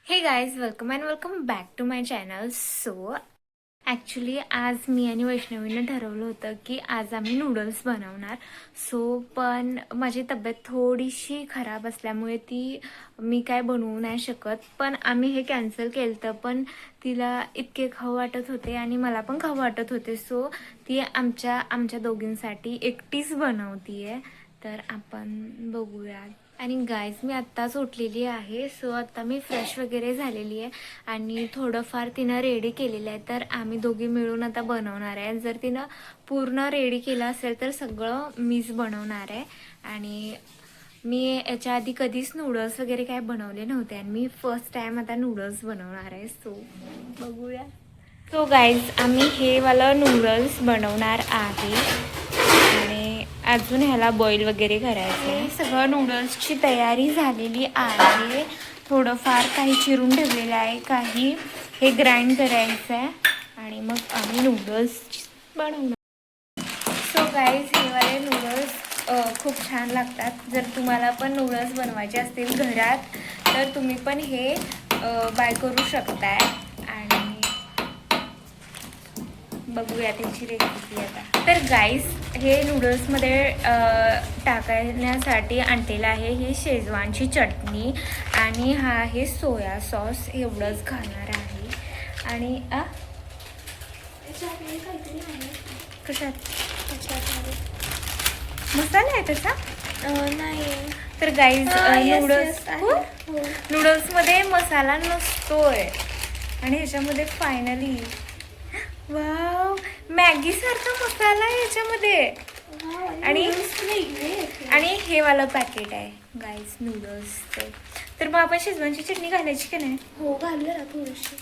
हे guys welcome and welcome back to my channel. So actually आज मी आणि वैष्णवीनं ठरवलं होतं की आज आम्ही नूडल्स बनवणार. पण माझी तब्येत थोडीशी खराब असल्यामुळे मी काय बनवू नाही शकत. पण आम्ही हे कॅन्सल केलं होतं. पण तिला इतके खाऊ वाटत होते आणि मला पण खाऊ वाटत होते. ती आमच्या दोघींसाठी एकटीच बनवती आहे. तर आपण बघूया. आणि गाईज मी आत्ताच उठलेली आहे. आता मी फ्रेश वगैरे झालेली आहे आणि थोडंफार तिनं रेडी केलेलं आहे. तर आम्ही दोघी मिळून आता बनवणार आहे. जर तिनं पूर्ण रेडी केलं असेल तर सगळं मीच बनवणार आहे. आणि मी याच्या आधी कधीच नूडल्स वगैरे काय बनवले नव्हते आणि मी फर्स्ट टाइम आता नूडल्स बनवणार आहे. बघूया. गाईज आम्ही हे वाला नूडल्स बनवणार आहे आणि अजून ह्याला बॉईल वगैरे करायचं आहे. सगळं नूडल्सची तयारी झालेली आहे. थोडंफार काही चिरून ठेवलेलं आहे, काही हे ग्राइंड करायचं आहे आणि मग आम्ही नूडल्स बनवणार. गाईज हे वाले नूडल्स खूप छान लागतात. जर तुम्हाला पण नूडल्स बनवायचे असतील घरात तर तुम्ही पण हे बाय करू शकताय. आणि बघूया त्यांची रेसिपी आता. तर गाईस हे नूडल्समध्ये टाकण्यासाठी आणलेलं आहे हे शेजवानची चटणी आणि हा आहे सोया सॉस. एवढंच घालणार आहे. आणि कशात मसाला आहे तसा नाही. तर गाईज नूडल्समध्ये मसाला नसतोय आणि ह्याच्यामध्ये फायनली वाव मॅगी सारखा मसाला आहे ह्याच्यामध्ये. आणि हे वाला पॅकेट आहे गाईज नूडल्सचं. तर मग आपण शेजवानची चटणी घालायची का नाही? हो घालूया ना थोडीशी.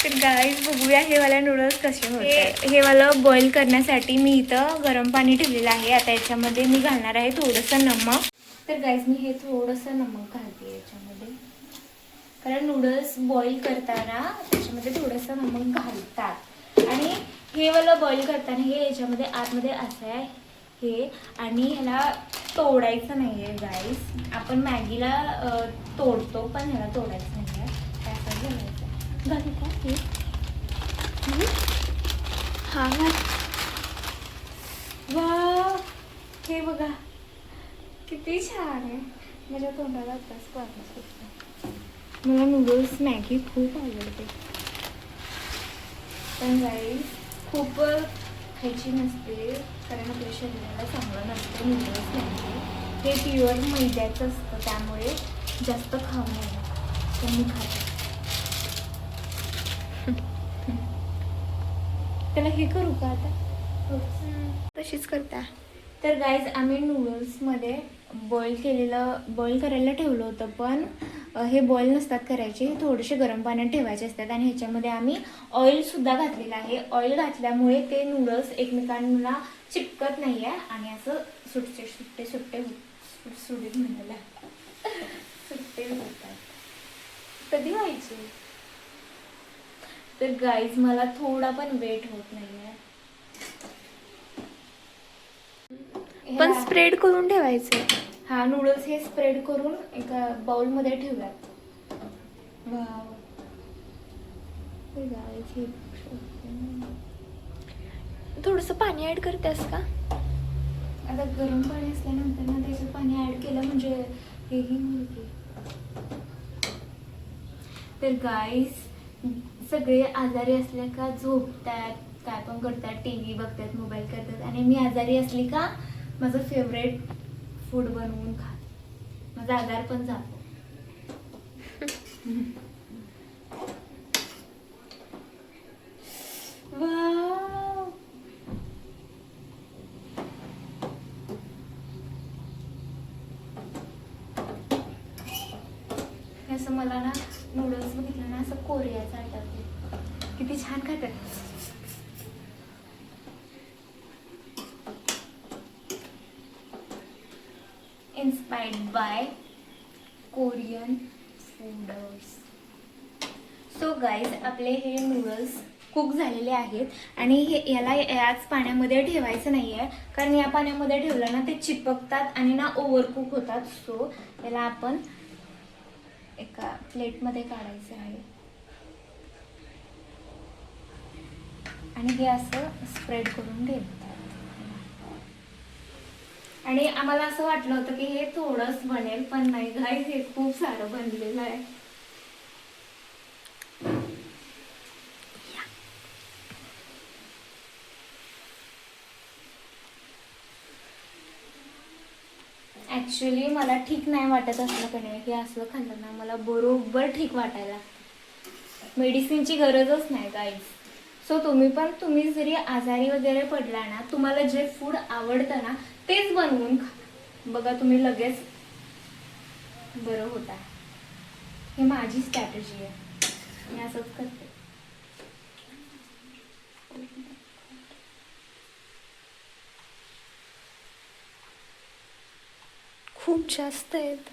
तर गाईज बघूया हे वाला नूडल्स कसे होते. हे वाला बॉईल करण्यासाठी मी इथं गरम पाणी ठेवलेलं आहे. आता याच्यामध्ये मी घालणार आहे थोडंसं नमक. तर गाईज मी हे थोडंसं नमक घालते याच्यामध्ये, कारण नूडल्स बॉईल करताना त्याच्यामध्ये थोडंसं नमक घालतात. आणि हे वाला बॉईल करताना हे याच्यामध्ये आतमध्ये असं आहे हे. आणि ह्याला तोडायचं नाही आहे गाईज. आपण मॅगीला तोडतो पण ह्याला तोडायचं नाही आहे. असं घालायचं. घालू का हे? हा वा हे बघा किती छान आहे. माझ्या तोंडाला आताच पाणी सुटतं. मला नूडल्स मॅगी खूप आवडते. पण गाईज खूप खायची नसते कारण आपल्या शरीराला चांगलं नसतं नूडल्स मॅगी. हे प्युअर मैद्याचं असतं त्यामुळे जास्त खाऊ नये. पण मी खाते. त्याला हे करू का आता? तशीच करता. तर गाईज आम्ही नूडल्समध्ये बॉईल करायला ठेवलं होतं. पण हे बॉईल नसतात करायचे, थोडेसे गरम पाण्यात ठेवायचे असतात. आणि ह्याच्यामध्ये आम्ही ऑइलसुद्धा घातलेलं आहे. ऑइल घातल्यामुळे ते नूडल्स एकमेकांना चिपकत नाही आहे आणि असं सुटसुटीत म्हणायला सुट्टे होतात. कधी व्हायचे? तर गाईज मला थोडा पण वेट होत नाही आहे. पण स्प्रेड करून ठेवायचं. हा नूडल्स हे स्प्रेड करून एका बाउलमध्ये ठेवूयात. वाव थोडंसं पाणी ऍड करतेस का? आता गरम पाणी असल्यानंतर ना त्याच्यात पाणी ऍड केलं म्हणजे हेही होईल. तर गाईस सगळे आजारी असले का झोपतात, काय पण करतात, टीव्ही बघतात, मोबाईल करतात. आणि मी आजारी असली का माझं फेवरेट फूड बनवून खात. माझा आजार पण जातो. असं मला ना नूडल्स बघितलं ना असं कोरियाचं आठवतं. किती छान खातात. इन्स्पायर्ड बाय कोरियन फूडर्स. गाईज आपले हे नूडल्स कुक झालेले आहेत आणि याला याच पाण्यामध्ये ठेवायचं नाही आहे, कारण या पाण्यामध्ये ठेवलं ना ते चिपकतात आणि ना ओव्हर कुक होतात. याला आपण एका प्लेटमध्ये काढायचं आहे आणि हे असं स्प्रेड करून घेतात. आणि आम्हाला असं वाटलं होतं की हे थोडंच बनेल, पण नाही गाईस, हे खूप सारं बनलेलं आहे. ॲक्च्युली मला ठीक नाही वाटत असलं का नाही, की असलं खाल्लं ना मला बरोबर ठीक वाटायला लागतं. मेडिसिनची गरजच नाही गाईज. सो तुम्ही जरी आजारी वगैरे पडला ना, तुम्हाला जे फूड आवडतं ना तेच बनवून खा. बघा तुम्ही लगेच बरं होता. हे माझी स्ट्रॅटेजी आहे, मी असंच करते. खूप जास्त आहेत.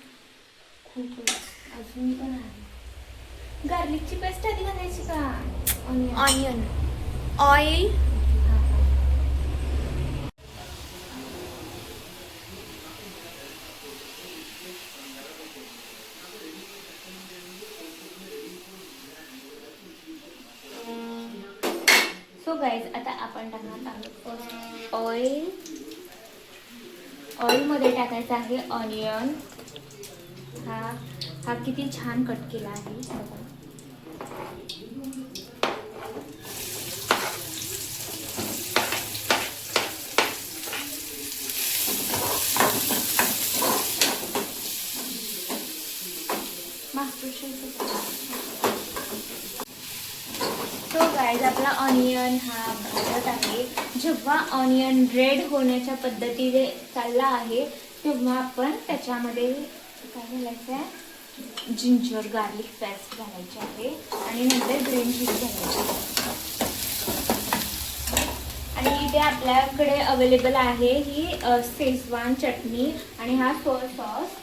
खूप अजून पण आहे. गार्लिकची पेस्ट आधी घालायची का? Onion, oil. सो गाईज, आता आपण टाकणार आहोत ऑइल. ऑइलमध्ये टाकायचं आहे ऑनियन. हा किती छान कट केला आहे बघा. सो गाईज, आपला ऑनियन हा भाजत आहे. जेव्हा ऑनियन रेड होण्याच्या पद्धतीने चालला आहे तेव्हा आपण त्याच्यामध्ये काय घालायचं आहे, जिंजर गार्लिक पेस्ट घालायची आहे आणि नंतर ग्रीन चिली घालायची आहे. आणि इथे आपल्याकडे अवेलेबल आहे ही शेजवान चटणी आणि हा सोया सॉस.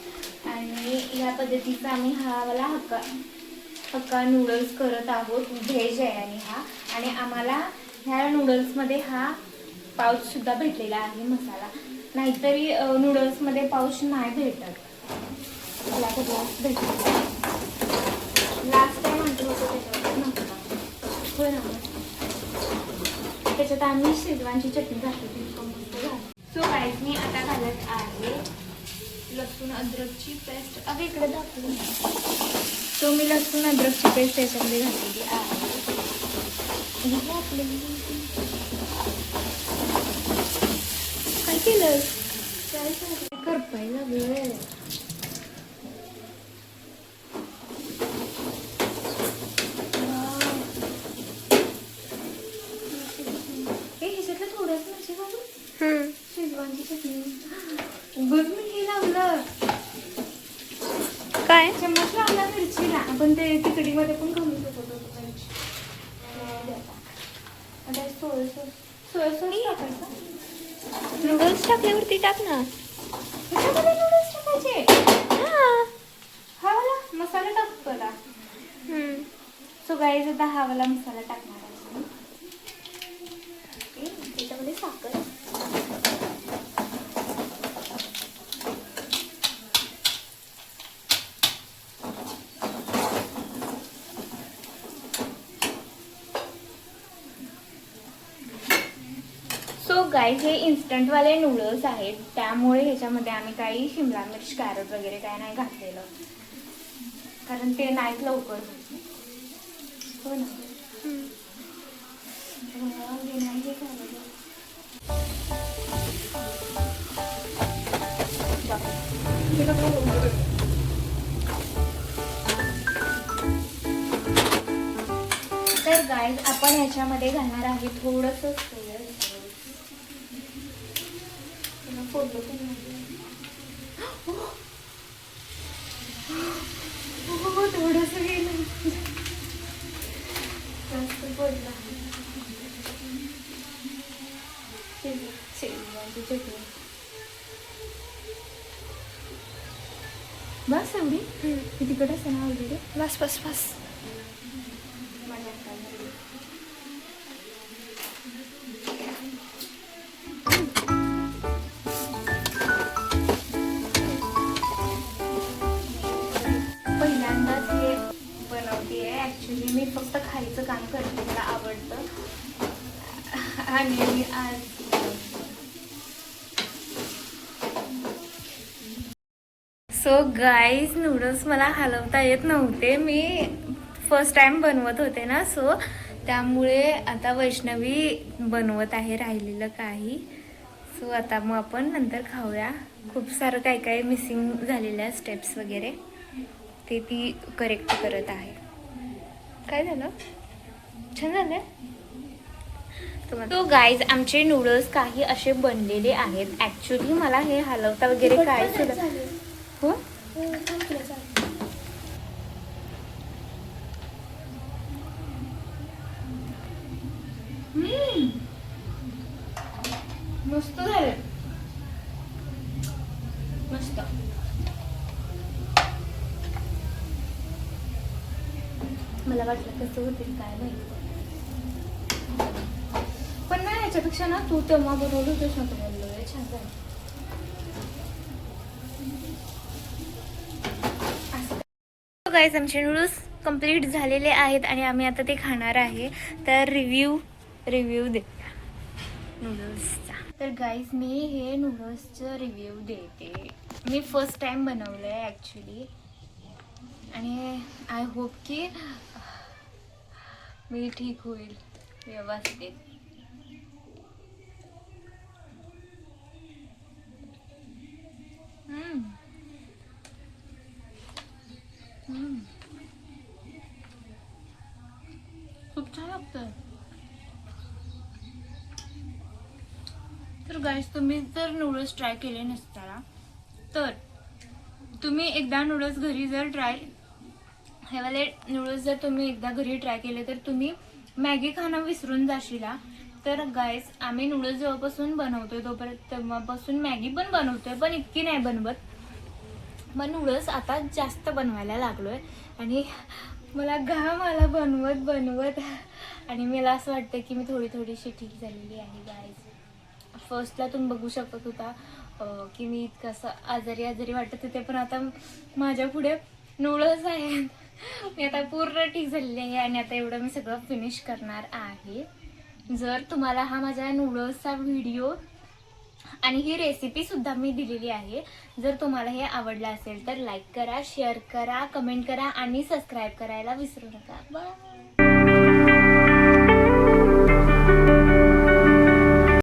आणि या पद्धतीचा आम्ही हा वाला हक्का नूडल्स करत आहोत. व्हेज आहे आणि आम्हाला ह्या नूडल्समध्ये हा पाऊचसुद्धा भेटलेला आहे मसाला. नाहीतरी नूडल्समध्ये पाऊच नाही भेटत. मला कुठला भेटला लास्ट टाइम म्हटलं होतं त्याच्यावर नव्हता. होय ना, त्याच्यात आम्ही शेजवानची चटणी घातली. सो गाईज, मी आता घालत आहे लसूण अद्रकची पेस्ट. अगं इकडे दाखवली. सो मी लसूण अद्रकची पेस्ट त्याच्यामध्ये घातलेली आहे. काय केलं? काय करपायला वेळ. ह्याच्यातलं थोडंच नसे बाबू शेजवानची चटणी. उगाच मी हे लावलं काय? चम्मच लावला मिरचीला. आपण ते तिकडीमध्ये पण घालू शकतो मिरची. आता सोया सॉस टाकायचा. नूडल्स टाकल्यावरती टाक ना. ह्याच्यामध्ये नूडल्स टाकायचे. हा वाला मसाला टाकतो ना. सो गाईज, आता हा वाला मसाला टाकणार आहे. त्याच्यामध्ये साखर. सो गाईज, हे इन्स्टंटवाले नूडल्स आहेत, त्यामुळे ह्याच्यामध्ये आम्ही काही शिमला मिर्च, कॅरट वगैरे काय नाही घातलेलं, कारण ते नाहीच लवकर होत. हो ना. तर गाईज, आपण ह्याच्यामध्ये घालणार आहे थोडंसं सोया सॉस. फोटो पण थोडंसं गेलं, जास्त पडलं. शेजवानची चटणी बस एवढी. तिकडे असं ना ऑलरेडी. बस बस बस. पहिल्यांदाच हे ॲक्च्युली मी फक्त खायचं काम करते, मला आवडतं. आणि आज सो गाईज नूडल्स मला हलवता येत नव्हते. मी फर्स्ट टाइम बनवत होते ना, सो त्यामुळे आता वैष्णवी बनवत आहे राहिलेलं काही. सो आता मग आपण नंतर खाऊया. खूप सारं काय काय मिसिंग झालेल्या स्टेप्स वगैरे ते ती करेक्ट करत आहे. काय झालं? छान झालं. तो गाईज आमचे नूडल्स काही असे बनलेले आहेत. ॲक्च्युली मला हे हलवता वगैरे काय सुद्धा हो मस्त झालं, मस्त. मला वाटलं कसं होतील काय माहिती, पण नाही याच्यापेक्षा ना तू तेव्हा बनवलं होतंस ना, तू बोललो छान झालं. गाईज आमचे नूडल्स कंप्लीट झालेले आहेत आणि आम्ही आता ते खाणार आहे. तर रिव्ह्यू दे नूडल्सचा. तर गाईज मी हे नूडल्सचं रिव्ह्यू देते. मी फर्स्ट टाइम बनवलं आहे ॲक्च्युली आणि आय होप की मी ठीक होईल व्यवस्थित. खूप छान लागतं. तर गाईस तुम्ही जर नूडल्स ट्राय केले नसताना तर तुम्ही एकदा नूडल्स घरी जर हे वाले नूडल्स जर तुम्ही एकदा घरी ट्राय केले तर तुम्ही मॅगी खाणं विसरून जाशीला. तर गाईस आम्ही नूडल्स जेव्हापासून बनवतोय तेव्हापासून मॅगी पण बनवतोय, पण इतकी नाही बनवत. मग नूडल्स आता जास्त बनवायला लागलोय आणि मला घाम आला बनवत आणि मला असं वाटतं की मी थोडीशी ठीक झालेली आहे गाईज. फर्स्टला तुम्ही बघू शकत होता की मी इतकं असं आजारी वाटत होते, पण आता माझ्या पुढे नूडल्स आहेत. मी आता पूर्ण ठीक झालेली आहे आणि आता एवढं मी सगळं फिनिश करणार आहे. जर तुम्हाला हा माझ्या नूडल्सचा व्हिडिओ आणि ही रेसिपी सुद्धा मी दिलेली आहे, जर तुम्हाला हे आवडलं असेल तर लाईक करा, शेअर करा, कमेंट करा आणि सबस्क्राईब करायला विसरू नका. बाय.